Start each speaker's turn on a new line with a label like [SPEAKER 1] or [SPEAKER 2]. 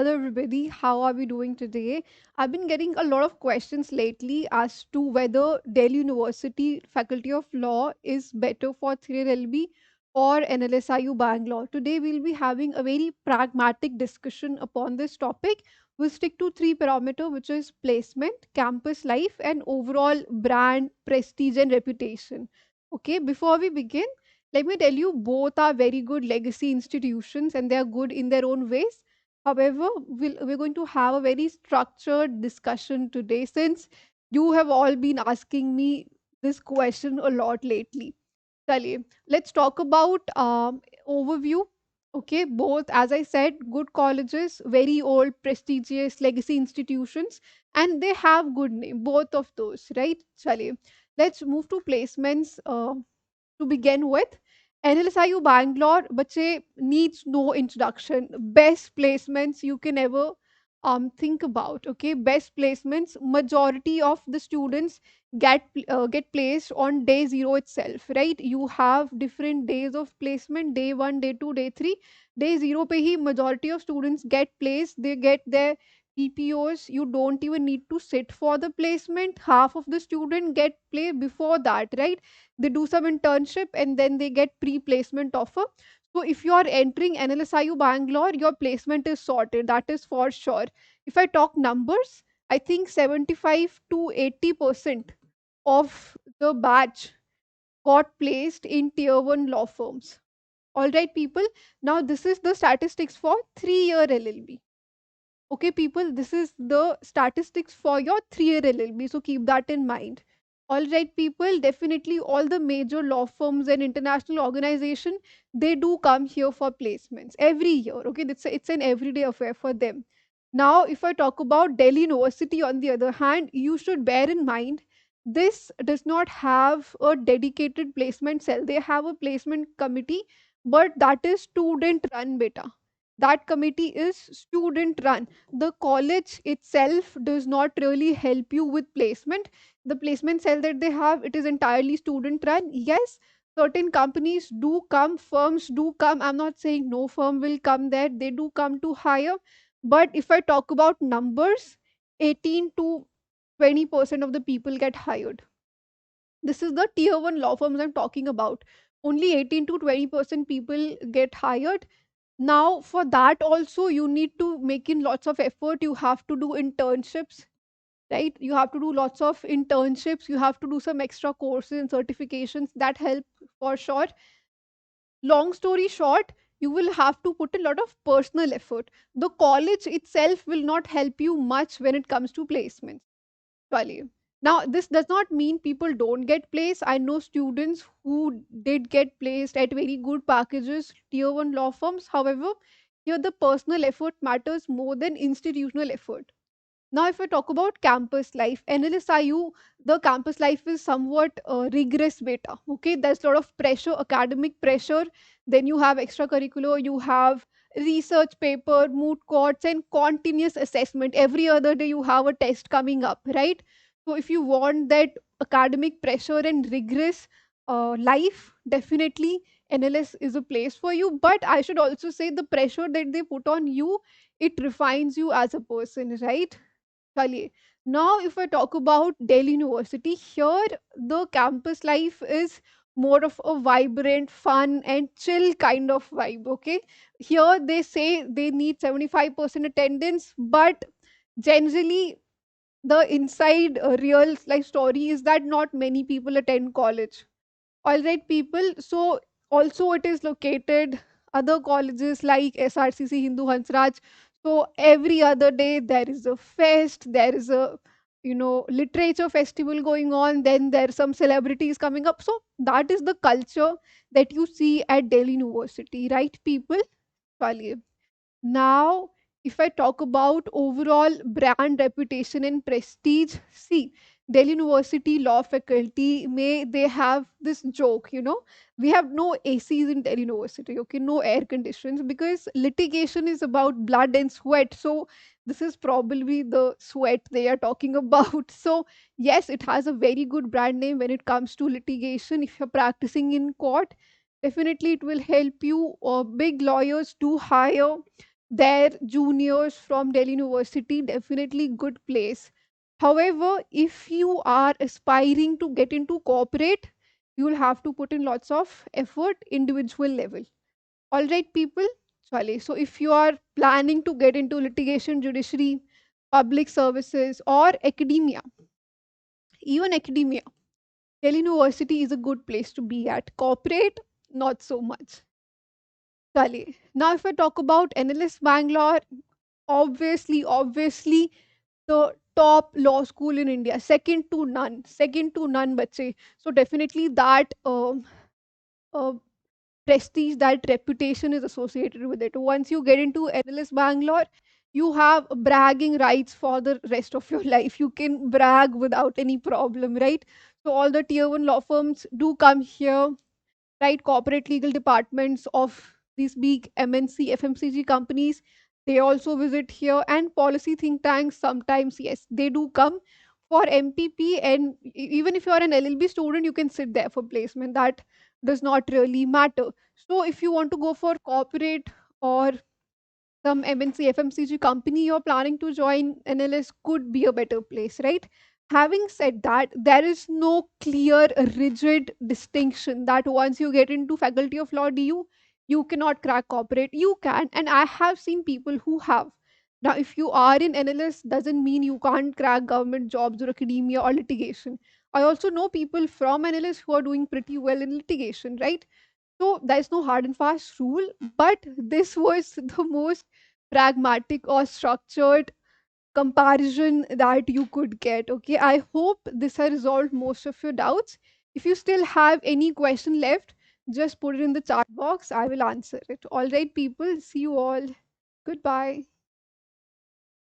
[SPEAKER 1] Hello, everybody. How are we doing today? I've been getting a lot of questions lately as to whether Delhi University Faculty of Law is better for 3LB or NLSIU Bangalore. Today, we'll be having a very pragmatic discussion upon this topic. We'll stick to three parameters, which is placement, campus life, and overall brand, prestige, and reputation. Okay, before we begin, let me tell you, both are very good legacy institutions and they are good in their own ways. However, we're going to have a very structured discussion today since you have all been asking me this question a lot lately. Chaliye, let's talk about overview. Okay, both, as I said, good colleges, very old, prestigious legacy institutions, and they have good name, both of those, right? Chaliye, let's move to placements. To begin with, NLSIU Bangalore bache needs no introduction. Best placements you can ever think about. Okay, best placements. Majority of the students get placed on day zero itself. Right? You have different days of placement. Day one, day two, day three. Day zero pe hi majority of students get placed. They get their PPOs. You don't even need to sit for the placement. Half of the student get placed before that. Right? They do some internship and then they get pre-placement offer. So if you are entering NLSIU Bangalore, your placement is sorted, that is for sure. If I talk numbers, I think 75 to 80% of the batch got placed in tier 1 law firms. All right, people. Now this is the statistics for 3-year LLB. Okay, people, this is the statistics for your 3-year LLB. So keep that in mind. All right, people, definitely all the major law firms and international organization, they do come here for placements every year. Okay, it's an everyday affair for them. Now, if I talk about Delhi University, on the other hand, you should bear in mind this does not have a dedicated placement cell. They have a placement committee, but that is student run, beta. That committee is student run. The college itself does not really help you with placement. The placement cell that they have, it is entirely student run. Yes, certain companies do come, firms do come. I'm not saying no firm will come there, they do come to hire. But if I talk about numbers, 18 to 20% of the people get hired. This is the tier 1 law firms I'm talking about. Only 18 to 20% people get hired. Now, for that also, you need to make in lots of effort. You have to do internships, right? You have to do lots of internships. You have to do some extra courses and certifications that help for sure. Long story short, you will have to put a lot of personal effort. The college itself will not help you much when it comes to placements. Actually. Now, this does not mean people don't get placed. I know students who did get placed at very good packages, tier 1 law firms. However, here the personal effort matters more than institutional effort. Now, if I talk about campus life, NLSIU, the campus life is somewhat rigorous beta. Okay, there's a lot of pressure, academic pressure. Then you have extracurricular, you have research paper, moot courts, and continuous assessment. Every other day, you have a test coming up, right? So, if you want that academic pressure and rigorous life, definitely NLS is a place for you. But I should also say the pressure that they put on you, it refines you as a person, right? Chaliye. Now, if I talk about Delhi University, here the campus life is more of a vibrant, fun, and chill kind of vibe. Okay, here they say they need 75% attendance, but generally, the inside real life story is that not many people attend college. All right, people. So, also, it is located other colleges like SRCC Hindu Hansraj. So, every other day there is a fest, there is a literature festival going on, then there are some celebrities coming up. So, that is the culture that you see at Delhi University, right, people? Chaliye. Now, if I talk about overall brand reputation and prestige, see, Delhi University law faculty may they have this joke, we have no ACs in Delhi University, okay, no air conditions because litigation is about blood and sweat. So this is probably the sweat they are talking about. So yes, it has a very good brand name when it comes to litigation. If you're practicing in court, definitely it will help you. Big lawyers do hire their juniors from Delhi University, definitely good place. However, if you are aspiring to get into corporate, you'll have to put in lots of effort, individual level. All right, people. Chale. So, if you are planning to get into litigation, judiciary, public services, or academia, even academia, Delhi University is a good place to be at. Corporate, not so much. Chale. Now, if I talk about NLS Bangalore, obviously, the top law school in India, second to none, bache. So definitely that uh, prestige, that reputation is associated with it. Once you get into NLS Bangalore, you have bragging rights for the rest of your life. You can brag without any problem, right? So all the tier one law firms do come here, right? Corporate legal departments of these big MNC, FMCG companies, they also visit here, and policy think tanks sometimes, yes, they do come for MPP. And even if you're an LLB student, you can sit there for placement. That does not really matter. So if you want to go for corporate or some MNC, FMCG company you're planning to join, NLS could be a better place, right? Having said that, there is no clear, rigid distinction that once you get into Faculty of Law DU, you cannot crack corporate. You can, and I have seen people who have. Now, if you are in NLS, doesn't mean you can't crack government jobs or academia or litigation. I also know people from NLS who are doing pretty well in litigation, right? So there's no hard and fast rule, but this was the most pragmatic or structured comparison that you could get. Okay, I hope this has resolved most of your doubts. If you still have any question left, just put it in the chat box. I will answer it. All right, people, see you all. Goodbye.